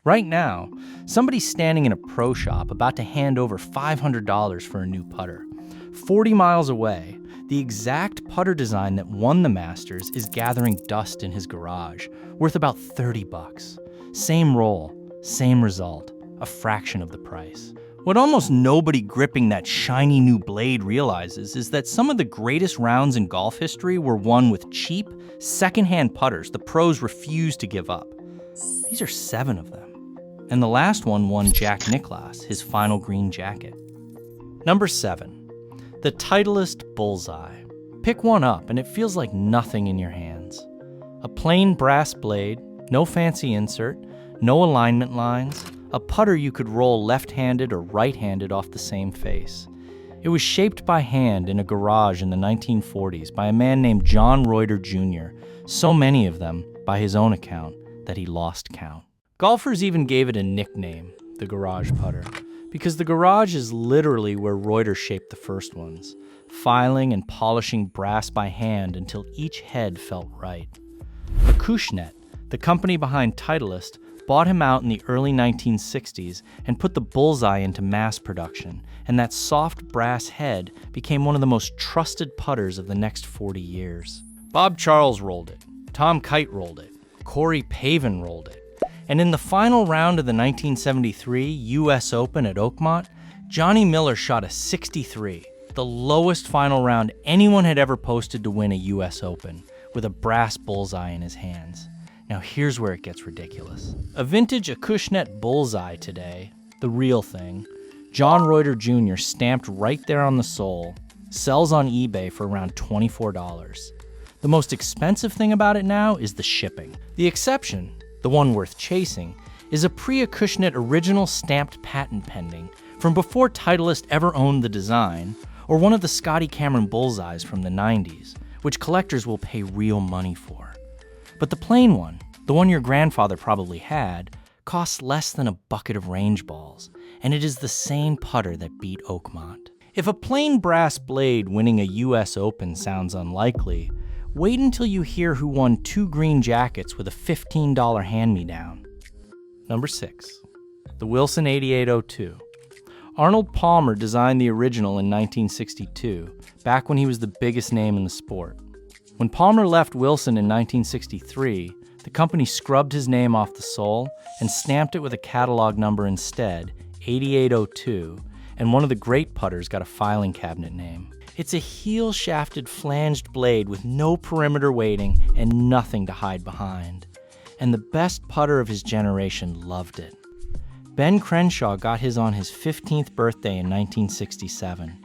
Right now, somebody's standing in a pro shop about to hand over $500 for a new putter. 40 miles away, the exact putter design that won the Masters is gathering dust in his garage, worth about $30. Same roll, same result, a fraction of the price. What almost nobody gripping that shiny new blade realizes is that some of the greatest rounds in golf history were won with cheap, secondhand putters the pros refused to give up. These are 7 of them. And the last one won Jack Nicklaus his final green jacket. Number 7, the Titleist Bullseye. Pick one up and it feels like nothing in your hands. A plain brass blade, no fancy insert, no alignment lines, a putter you could roll left-handed or right-handed off the same face. It was shaped by hand in a garage in the 1940s by a man named John Reuter Jr., so many of them, by his own account, that he lost count. Golfers even gave it a nickname, the garage putter, because the garage is literally where Reuter shaped the first ones, filing and polishing brass by hand until each head felt right. Acushnet, the company behind Titleist, bought him out in the early 1960s and put the Bullseye into mass production, and that soft brass head became one of the most trusted putters of the next 40 years. Bob Charles rolled it, Tom Kite rolled it, Corey Pavin rolled it, and in the final round of the 1973 U.S. Open at Oakmont, Johnny Miller shot a 63, the lowest final round anyone had ever posted to win a U.S. Open, with a brass bullseye in his hands. Now here's where it gets ridiculous. A vintage Acushnet Bullseye today, the real thing, John Reuter Jr. stamped right there on the sole, sells on eBay for around $24. The most expensive thing about it now is the shipping. The exception, the one worth chasing, is a pre-Acushnet original stamped patent pending from before Titleist ever owned the design, or one of the Scotty Cameron Bullseyes from the 90s, which collectors will pay real money for. But the plain one, the one your grandfather probably had, costs less than a bucket of range balls, and it is the same putter that beat Oakmont. If a plain brass blade winning a US Open sounds unlikely, wait until you hear who won 2 green jackets with a $15 hand-me-down. Number 6, the Wilson 8802. Arnold Palmer designed the original in 1962, back when he was the biggest name in the sport. When Palmer left Wilson in 1963, the company scrubbed his name off the sole and stamped it with a catalog number instead, 8802, and one of the great putters got a filing cabinet name. It's a heel-shafted flanged blade with no perimeter weighting and nothing to hide behind. And the best putter of his generation loved it. Ben Crenshaw got his on his 15th birthday in 1967.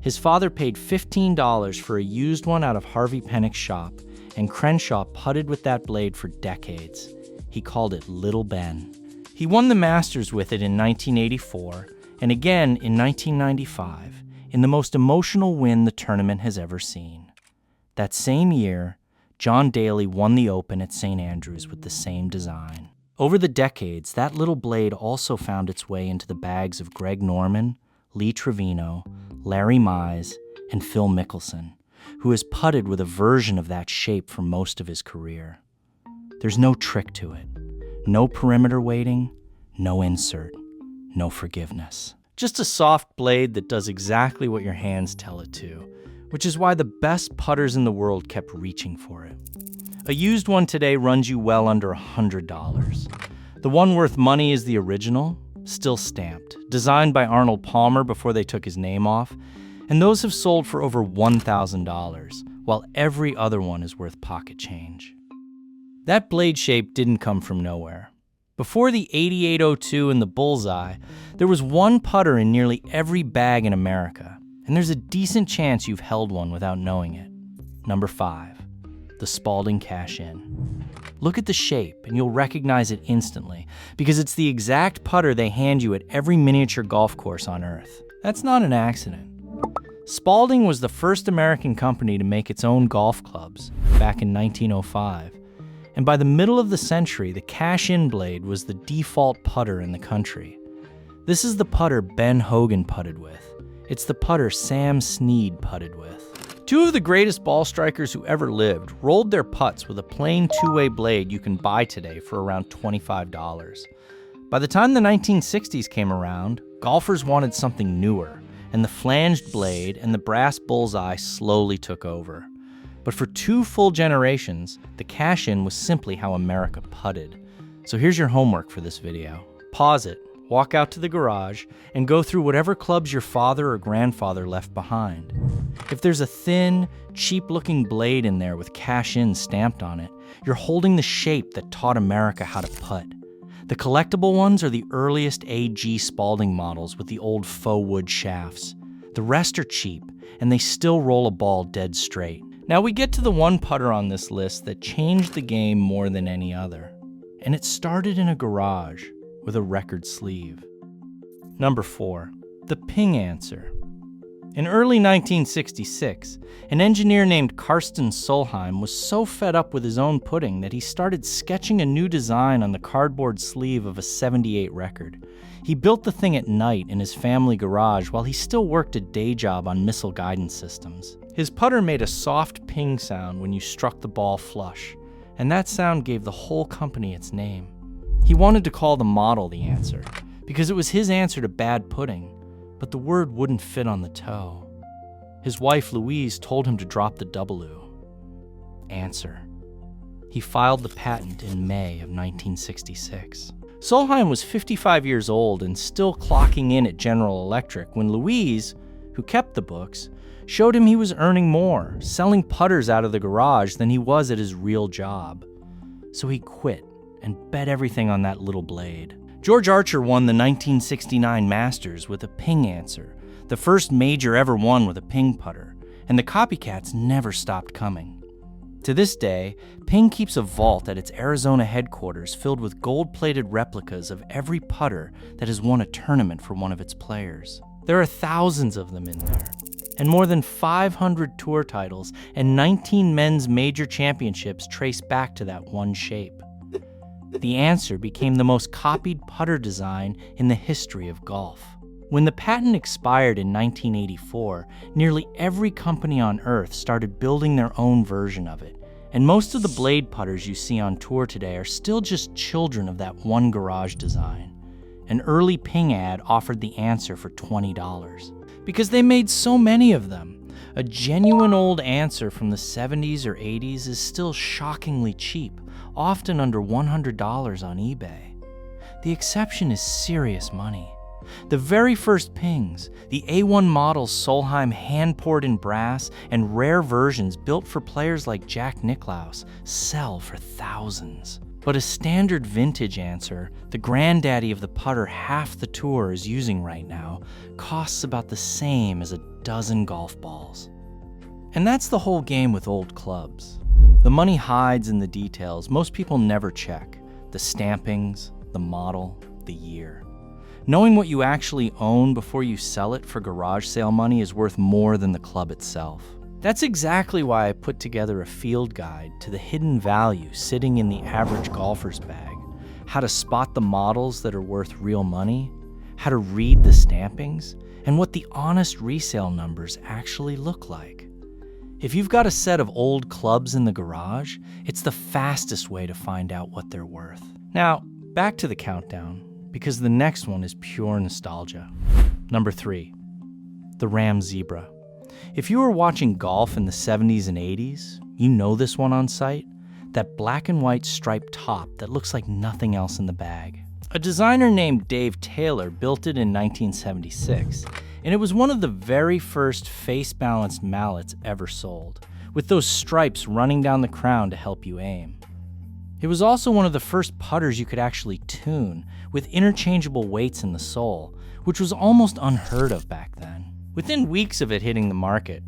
His father paid $15 for a used one out of Harvey Pennick's shop, and Crenshaw putted with that blade for decades. He called it Little Ben. He won the Masters with it in 1984, and again in 1995, in the most emotional win the tournament has ever seen. That same year, John Daly won the Open at St. Andrews with the same design. Over the decades, that little blade also found its way into the bags of Greg Norman, Lee Trevino, Larry Mize, and Phil Mickelson, who has putted with a version of that shape for most of his career. There's no trick to it. No perimeter weighting, no insert, no forgiveness. Just a soft blade that does exactly what your hands tell it to, which is why the best putters in the world kept reaching for it. A used one today runs you well under $100. The one worth money is the original, still stamped, designed by Arnold Palmer before they took his name off, and those have sold for over $1,000, while every other one is worth pocket change. That blade shape didn't come from nowhere. Before the 8802 and the Bullseye, there was one putter in nearly every bag in America, and there's a decent chance you've held one without knowing it. Number 5, the Spalding Cash-In. Look at the shape and you'll recognize it instantly, because it's the exact putter they hand you at every miniature golf course on Earth. That's not an accident. Spalding was the first American company to make its own golf clubs back in 1905. And by the middle of the century, the Cash-In blade was the default putter in the country. This is the putter Ben Hogan putted with. It's the putter Sam Snead putted with. 2 of the greatest ball strikers who ever lived rolled their putts with a plain 2-way blade you can buy today for around $25. By the time the 1960s came around, golfers wanted something newer, and the flanged blade and the brass bullseye slowly took over. But for 2 full generations, the cash-in was simply how America putted. So here's your homework for this video. Pause it, walk out to the garage, and go through whatever clubs your father or grandfather left behind. If there's a thin, cheap-looking blade in there with cash-in stamped on it, you're holding the shape that taught America how to putt. The collectible ones are the earliest AG Spalding models with the old faux wood shafts. The rest are cheap, and they still roll a ball dead straight. Now we get to the one putter on this list that changed the game more than any other. And it started in a garage with a record sleeve. Number 4, the Ping Anser. In early 1966, an engineer named Karsten Solheim was so fed up with his own putting that he started sketching a new design on the cardboard sleeve of a '78 record. He built the thing at night in his family garage while he still worked a day job on missile guidance systems. His putter made a soft ping sound when you struck the ball flush, and that sound gave the whole company its name. He wanted to call the model the Anser, because it was his answer to bad putting, but the word wouldn't fit on the toe. His wife Louise told him to drop the W. Anser. He filed the patent in May of 1966. Solheim was 55 years old and still clocking in at General Electric when Louise, who kept the books, showed him he was earning more, selling putters out of the garage, than he was at his real job. So he quit and bet everything on that little blade. George Archer won the 1969 Masters with a Ping Anser, the first major ever won with a Ping putter, and the copycats never stopped coming. To this day, Ping keeps a vault at its Arizona headquarters filled with gold-plated replicas of every putter that has won a tournament for one of its players. There are thousands of them in there, and more than 500 tour titles and 19 men's major championships trace back to that one shape. The Anser became the most copied putter design in the history of golf. When the patent expired in 1984, nearly every company on Earth started building their own version of it, and most of the blade putters you see on tour today are still just children of that one garage design. An early Ping ad offered the Anser for $20, because they made so many of them. A genuine old Anser from the 70s or 80s is still shockingly cheap, often under $100 on eBay. The exception is serious money. The very first Pings, the A1 models Solheim hand-poured in brass and rare versions built for players like Jack Nicklaus, sell for thousands. But a standard vintage Anser, the granddaddy of the putter half the tour is using right now, costs about the same as a dozen golf balls. And that's the whole game with old clubs. The money hides in the details most people never check: the stampings, the model, the year. Knowing what you actually own before you sell it for garage sale money is worth more than the club itself. That's exactly why I put together a field guide to the hidden value sitting in the average golfer's bag, how to spot the models that are worth real money, how to read the stampings, and what the honest resale numbers actually look like. If you've got a set of old clubs in the garage, it's the fastest way to find out what they're worth. Now, back to the countdown, because the next one is pure nostalgia. Number 3, the Ram Zebra. If you were watching golf in the 70s and 80s, you know this one on sight, that black and white striped top that looks like nothing else in the bag. A designer named Dave Taylor built it in 1976, and it was one of the very first face-balanced mallets ever sold, with those stripes running down the crown to help you aim. It was also one of the first putters you could actually tune, with interchangeable weights in the sole, which was almost unheard of back then. Within weeks of it hitting the market,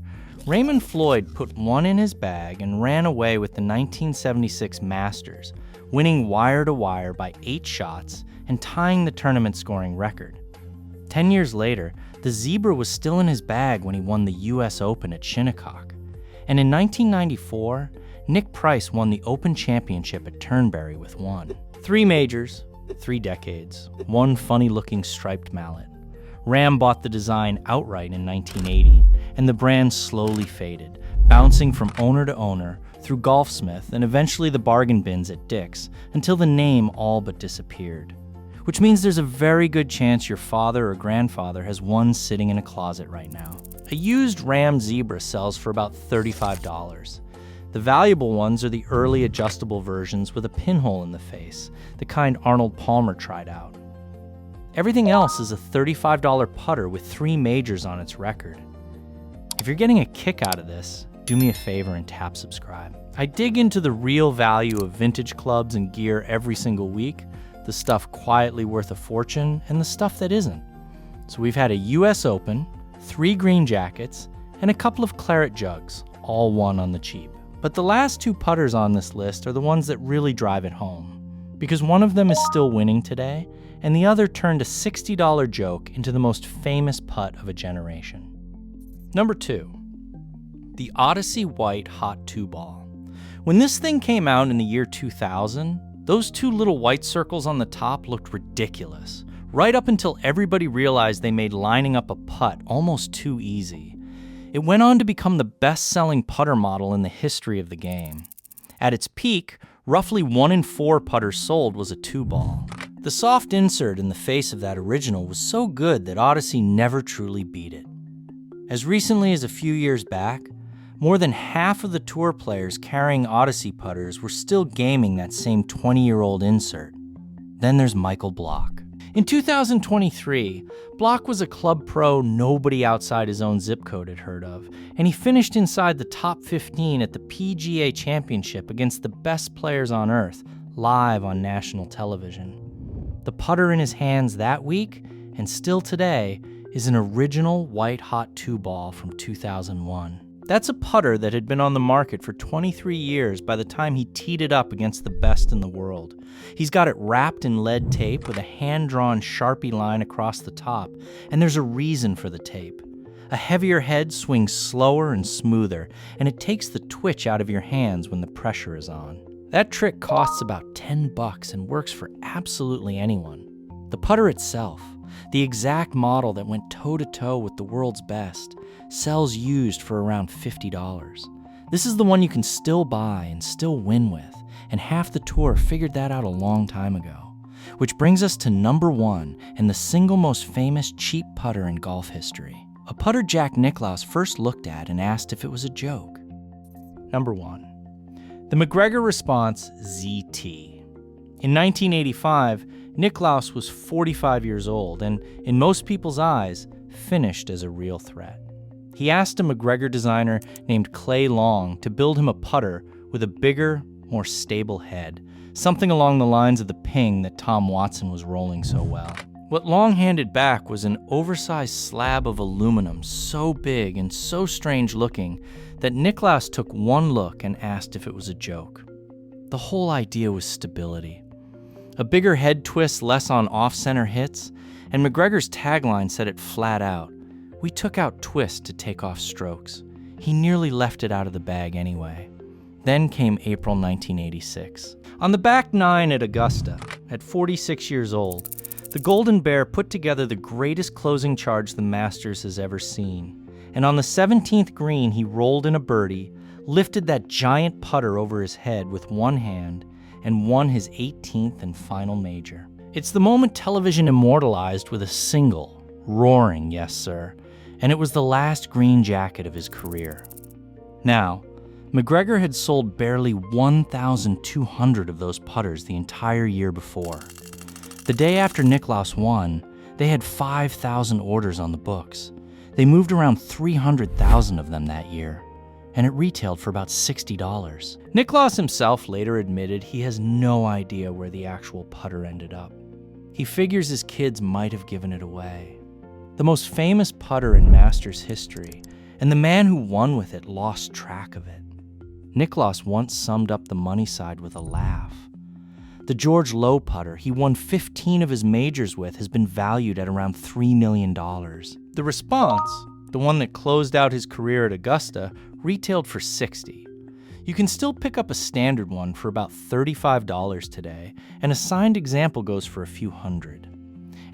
Raymond Floyd put one in his bag and ran away with the 1976 Masters, winning wire-to-wire by 8 shots and tying the tournament scoring record. 10 years later, the Zebra was still in his bag when he won the US Open at Shinnecock. And in 1994, Nick Price won the Open Championship at Turnberry with one. 3 majors, 3 decades, one funny-looking striped mallet. Ram bought the design outright in 1980, and the brand slowly faded, bouncing from owner to owner, through Golfsmith and eventually the bargain bins at Dick's, until the name all but disappeared. which means there's a very good chance your father or grandfather has one sitting in a closet right now. A used Ram Zebra sells for about $35. The valuable ones are the early adjustable versions with a pinhole in the face, the kind Arnold Palmer tried out. Everything else is a $35 putter with 3 majors on its record. If you're getting a kick out of this, do me a favor and tap subscribe. I dig into the real value of vintage clubs and gear every single week, the stuff quietly worth a fortune and the stuff that isn't. So we've had a US Open, 3 green jackets, and a couple of claret jugs, all won on the cheap. But the last 2 putters on this list are the ones that really drive it home, because one of them is still winning today, and the other turned a $60 joke into the most famous putt of a generation. Number 2, the Odyssey White Hot Two-Ball. When this thing came out in the year 2000, those 2 little white circles on the top looked ridiculous, right up until everybody realized they made lining up a putt almost too easy. It went on to become the best-selling putter model in the history of the game. At its peak, roughly 1 in 4 putters sold was a 2-ball. The soft insert in the face of that original was so good that Odyssey never truly beat it. As recently as a few years back, more than half of the tour players carrying Odyssey putters were still gaming that same 20-year-old insert. Then there's Michael Block. In 2023, Block was a club pro nobody outside his own zip code had heard of, and he finished inside the top 15 at the PGA Championship against the best players on earth, live on national television. The putter in his hands that week, and still today, is an original white hot 2-ball from 2001. That's a putter that had been on the market for 23 years by the time he teed it up against the best in the world. He's got it wrapped in lead tape with a hand-drawn Sharpie line across the top, and there's a reason for the tape. A heavier head swings slower and smoother, and it takes the twitch out of your hands when the pressure is on. That trick costs about $10 and works for absolutely anyone. The putter itself, the exact model that went toe-to-toe with the world's best, sells used for around $50. This is the one you can still buy and still win with, and half the tour figured that out a long time ago. Which brings us to number 1 and the single most famous cheap putter in golf history. A putter Jack Nicklaus first looked at and asked if it was a joke. Number 1, the MacGregor Response ZT. In 1985, Nicklaus was 45 years old and, in most people's eyes, finished as a real threat. He asked a MacGregor designer named Clay Long to build him a putter with a bigger, more stable head, something along the lines of the Ping that Tom Watson was rolling so well. What Long handed back was an oversized slab of aluminum so big and so strange looking that Nicklaus took one look and asked if it was a joke. The whole idea was stability. A bigger head twist less on off-center hits, and MacGregor's tagline said it flat out. We took out twist to take off strokes. He nearly left it out of the bag anyway. Then came April 1986. On the back 9 at Augusta, at 46 years old, the Golden Bear put together the greatest closing charge the Masters has ever seen. And on the 17th green, he rolled in a birdie, lifted that giant putter over his head with one hand, and won his 18th and final major. It's the moment television immortalized with a single, roaring yes sir, and it was the last green jacket of his career. Now, MacGregor had sold barely 1,200 of those putters the entire year before. The day after Nicklaus won, they had 5,000 orders on the books. They moved around 300,000 of them that year, and it retailed for about $60. Nicklaus himself later admitted he has no idea where the actual putter ended up. He figures his kids might have given it away. The most famous putter in Masters history, and the man who won with it lost track of it. Nicklaus once summed up the money side with a laugh. The George Lowe putter he won 15 of his majors with has been valued at around $3 million. The Response, the one that closed out his career at Augusta, retailed for $60. You can still pick up a standard one for about $35 today, and a signed example goes for a few hundred.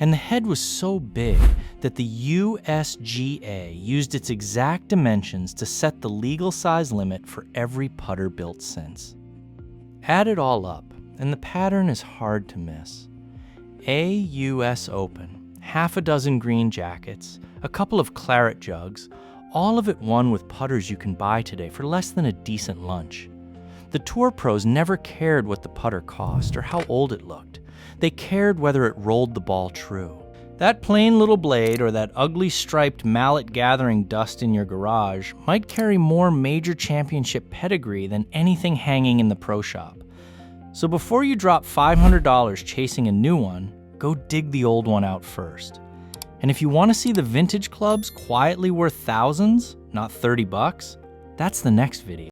And the head was so big that the USGA used its exact dimensions to set the legal size limit for every putter built since. Add it all up, and the pattern is hard to miss. A US Open, half a dozen green jackets, a couple of claret jugs, all of it won with putters you can buy today for less than a decent lunch. The tour pros never cared what the putter cost or how old it looked. They cared whether it rolled the ball true. That plain little blade or that ugly striped mallet gathering dust in your garage might carry more major championship pedigree than anything hanging in the pro shop. So before you drop $500 chasing a new one, go dig the old one out first. And if you want to see the vintage clubs quietly worth thousands, not $30, that's the next video.